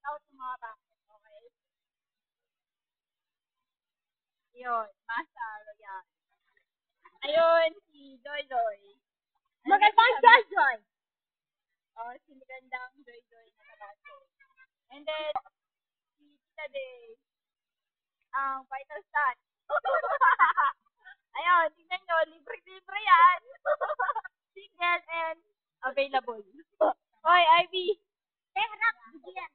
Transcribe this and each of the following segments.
out ng mga bakit, okay? Yun, Masa Royal. Ayun, si Joy Joy. Magandang Joy. Oh, si magandang Joy Joy na kabaso. And then, si Tita Day, ang Vital Stat. Ayun, tingnan nyo, libre-libre yan. Single and available. Hoy, Ivy. Harap, bigyan.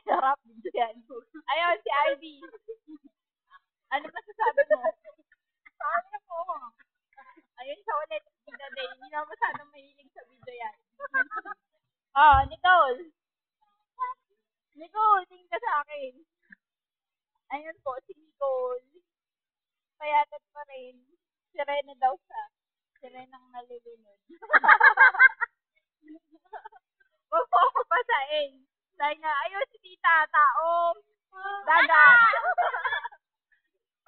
Sarap video yan. Ayun, si Ivy. Ano masasabi mo? Sabi mo. Ayun siya ulit, Tita Day. Hindi na masyadong mahilig sa video yan. Oh, Nicole. Nicole, tingin ka sa akin. Ayun po, si Nicole. Payagat pa rin. Sirena daw siya. Sirenang nalulunod. Huwag po ako basahin. Dahil nga, ayun si Tita, taong daga.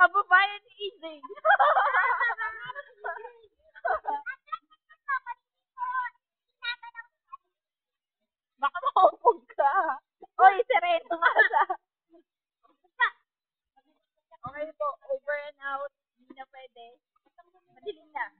Kababayan ni EJ. Baka maupog ka. Oy, Sereno nga siya. Okay po, over and out. Hindi na pwede. Madilim na.